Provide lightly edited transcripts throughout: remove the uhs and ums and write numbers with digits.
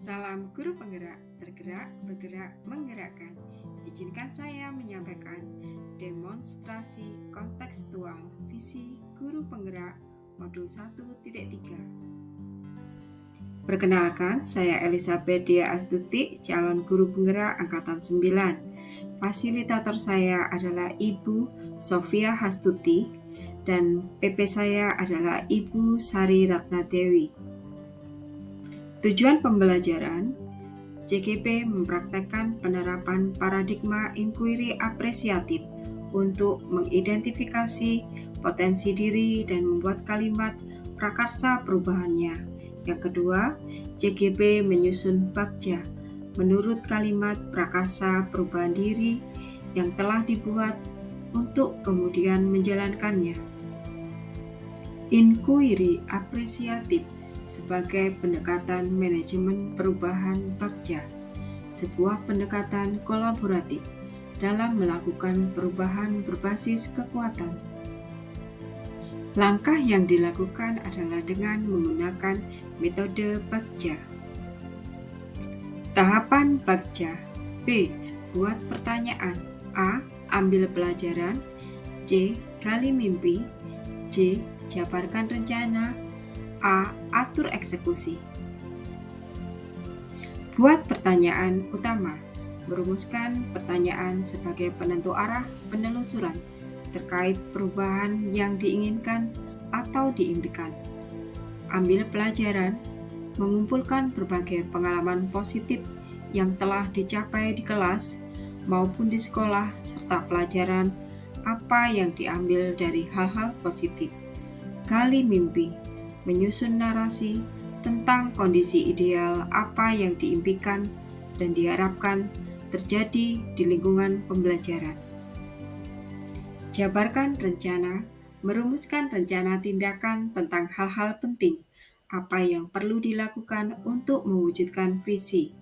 Salam guru penggerak, tergerak, bergerak, menggerakkan. Izinkan saya menyampaikan demonstrasi kontekstual visi guru penggerak modul 1.3. Perkenalkan, saya Elizabeth Dia Astuti, calon guru penggerak angkatan 9. Fasilitator saya adalah Ibu Sofia Hastuti dan PP saya adalah Ibu Sari Ratnadewi. Tujuan pembelajaran, JGP mempraktekkan penerapan paradigma inquiry apresiatif untuk mengidentifikasi potensi diri dan membuat kalimat prakarsa perubahannya. Yang kedua, JGP menyusun bagja menurut kalimat prakarsa perubahan diri yang telah dibuat untuk kemudian menjalankannya. Inquiry apresiatif sebagai pendekatan manajemen perubahan bagja, sebuah pendekatan kolaboratif dalam melakukan perubahan berbasis kekuatan. Langkah yang dilakukan adalah dengan menggunakan metode bagja. Tahapan bagja. B. Buat pertanyaan. A. Ambil pelajaran. C. Gali mimpi. C. Jabarkan rencana. A. Atur eksekusi. Buat pertanyaan utama. Merumuskan pertanyaan sebagai penentu arah penelusuran terkait perubahan yang diinginkan atau diimpikan. Ambil pelajaran. Mengumpulkan berbagai pengalaman positif yang telah dicapai di kelas maupun di sekolah serta pelajaran apa yang diambil dari hal-hal positif. Gali mimpi. Menyusun narasi tentang kondisi ideal apa yang diimpikan dan diharapkan terjadi di lingkungan pembelajaran. Jabarkan rencana, merumuskan rencana tindakan tentang hal-hal penting, apa yang perlu dilakukan untuk mewujudkan visi.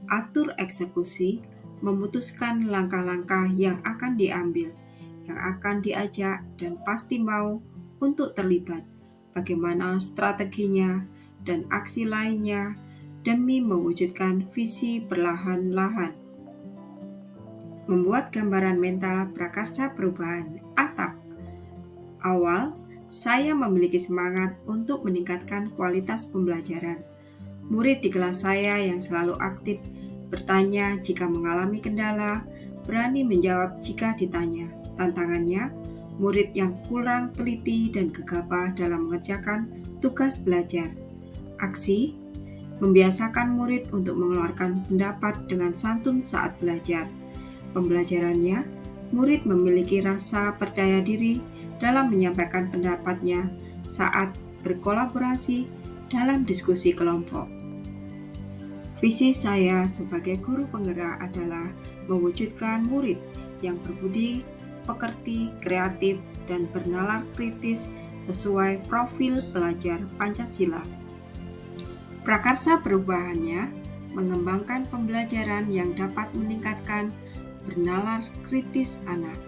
Atur eksekusi, memutuskan langkah-langkah yang akan diambil, yang akan diajak dan pasti mau untuk terlibat. Bagaimana strateginya dan aksi lainnya demi mewujudkan visi perlahan-lahan. Membuat gambaran mental prakarsa perubahan atap. Awal, saya memiliki semangat untuk meningkatkan kualitas pembelajaran. Murid di kelas saya yang selalu aktif bertanya jika mengalami kendala, berani menjawab jika ditanya. Tantangannya, murid yang kurang teliti dan gegabah dalam mengerjakan tugas belajar. Aksi, membiasakan murid untuk mengeluarkan pendapat dengan santun saat belajar. Pembelajarannya, murid memiliki rasa percaya diri dalam menyampaikan pendapatnya saat berkolaborasi dalam diskusi kelompok. Visi saya sebagai guru penggerak adalah mewujudkan murid yang berbudi pekerti, kreatif, dan bernalar kritis sesuai profil pelajar Pancasila. Prakarsa perubahannya mengembangkan pembelajaran yang dapat meningkatkan bernalar kritis anak.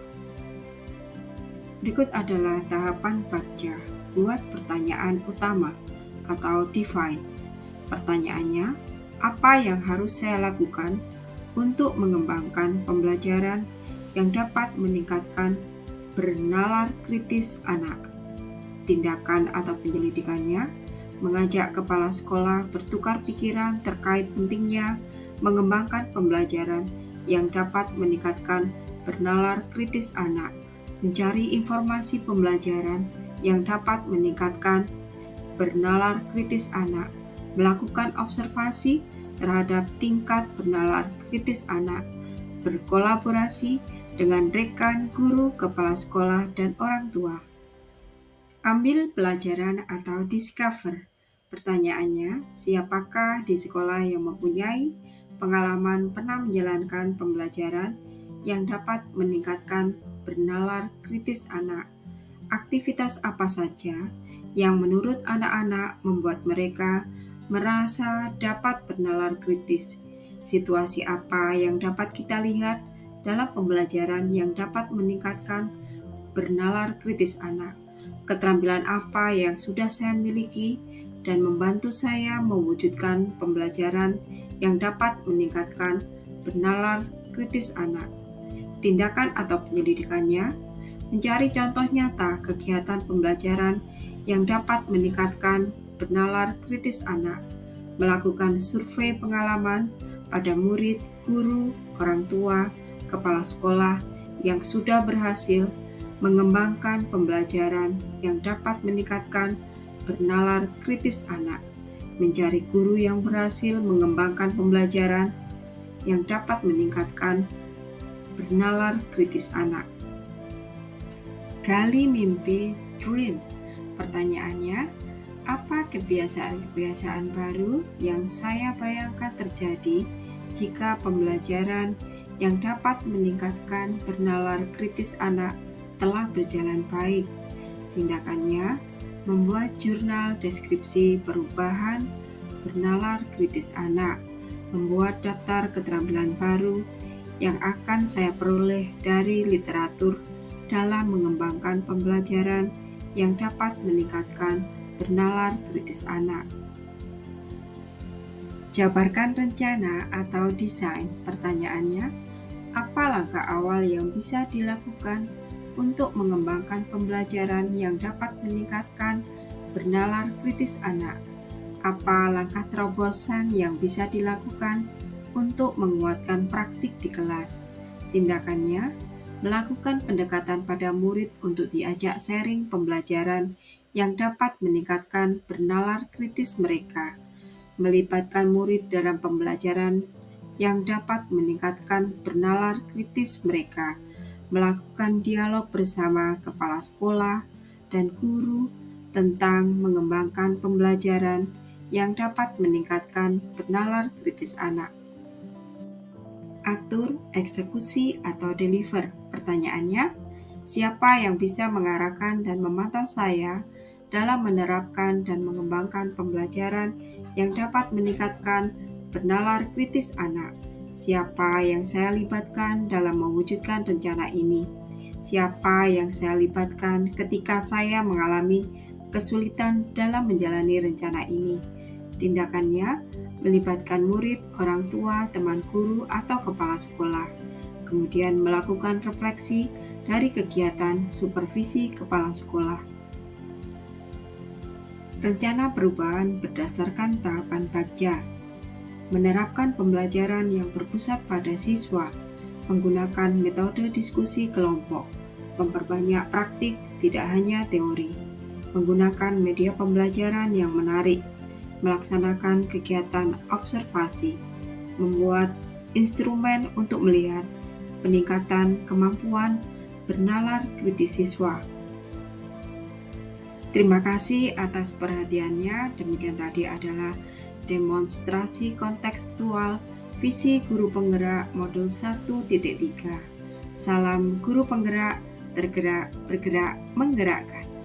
Berikut adalah tahapan bagja. Buat pertanyaan utama atau define. Pertanyaannya, apa yang harus saya lakukan untuk mengembangkan pembelajaran yang dapat meningkatkan bernalar kritis anak? Tindakan atau penyelidikannya, mengajak kepala sekolah bertukar pikiran terkait pentingnya mengembangkan pembelajaran yang dapat meningkatkan bernalar kritis anak, mencari informasi pembelajaran yang dapat meningkatkan bernalar kritis anak, melakukan observasi terhadap tingkat bernalar kritis anak, berkolaborasi dengan rekan, guru, kepala sekolah, dan orang tua. Ambil pelajaran atau discover. Pertanyaannya, siapakah di sekolah yang mempunyai pengalaman pernah menjalankan pembelajaran yang dapat meningkatkan bernalar kritis anak? Aktivitas apa saja yang menurut anak-anak membuat mereka merasa dapat bernalar kritis? Situasi apa yang dapat kita lihat dalam pembelajaran yang dapat meningkatkan bernalar kritis anak? Keterampilan apa yang sudah saya miliki dan membantu saya mewujudkan pembelajaran yang dapat meningkatkan bernalar kritis anak. Tindakan atau penyelidikannya mencari contoh nyata kegiatan pembelajaran yang dapat meningkatkan bernalar kritis anak, melakukan survei pengalaman pada murid, guru, orang tua, kepala sekolah yang sudah berhasil mengembangkan pembelajaran yang dapat meningkatkan bernalar kritis anak, mencari guru yang berhasil mengembangkan pembelajaran yang dapat meningkatkan bernalar kritis anak. Gali mimpi, dream. Pertanyaannya, apa kebiasaan-kebiasaan baru yang saya bayangkan terjadi jika pembelajaran yang dapat meningkatkan bernalar kritis anak telah berjalan baik? Tindakannya, membuat jurnal deskripsi perubahan bernalar kritis anak, membuat daftar keterampilan baru yang akan saya peroleh dari literatur dalam mengembangkan pembelajaran yang dapat meningkatkan bernalar kritis anak. Jabarkan rencana atau desain. Pertanyaannya, apa langkah awal yang bisa dilakukan untuk mengembangkan pembelajaran yang dapat meningkatkan bernalar kritis anak? Apa langkah terobosan yang bisa dilakukan untuk menguatkan praktik di kelas? Tindakannya, melakukan pendekatan pada murid untuk diajak sharing pembelajaran yang dapat meningkatkan bernalar kritis mereka, melibatkan murid dalam pembelajaran yang dapat meningkatkan bernalar kritis mereka, melakukan dialog bersama kepala sekolah dan guru tentang mengembangkan pembelajaran yang dapat meningkatkan bernalar kritis anak. Atur, eksekusi, atau deliver. Pertanyaannya, siapa yang bisa mengarahkan dan memantau saya dalam menerapkan dan mengembangkan pembelajaran yang dapat meningkatkan bernalar kritis anak? Siapa yang saya libatkan dalam mewujudkan rencana ini? Siapa yang saya libatkan ketika saya mengalami kesulitan dalam menjalani rencana ini? Tindakannya, melibatkan murid, orang tua, teman guru, atau kepala sekolah. Kemudian melakukan refleksi dari kegiatan supervisi kepala sekolah. Rencana perubahan berdasarkan tahapan Bagja. Menerapkan pembelajaran yang berpusat pada siswa, menggunakan metode diskusi kelompok, memperbanyak praktik tidak hanya teori, menggunakan media pembelajaran yang menarik, melaksanakan kegiatan observasi, membuat instrumen untuk melihat peningkatan kemampuan bernalar kritis siswa. Terima kasih atas perhatiannya. Demikian tadi adalah demonstrasi kontekstual visi guru penggerak modul 1.3. Salam guru penggerak, tergerak, bergerak, menggerakkan.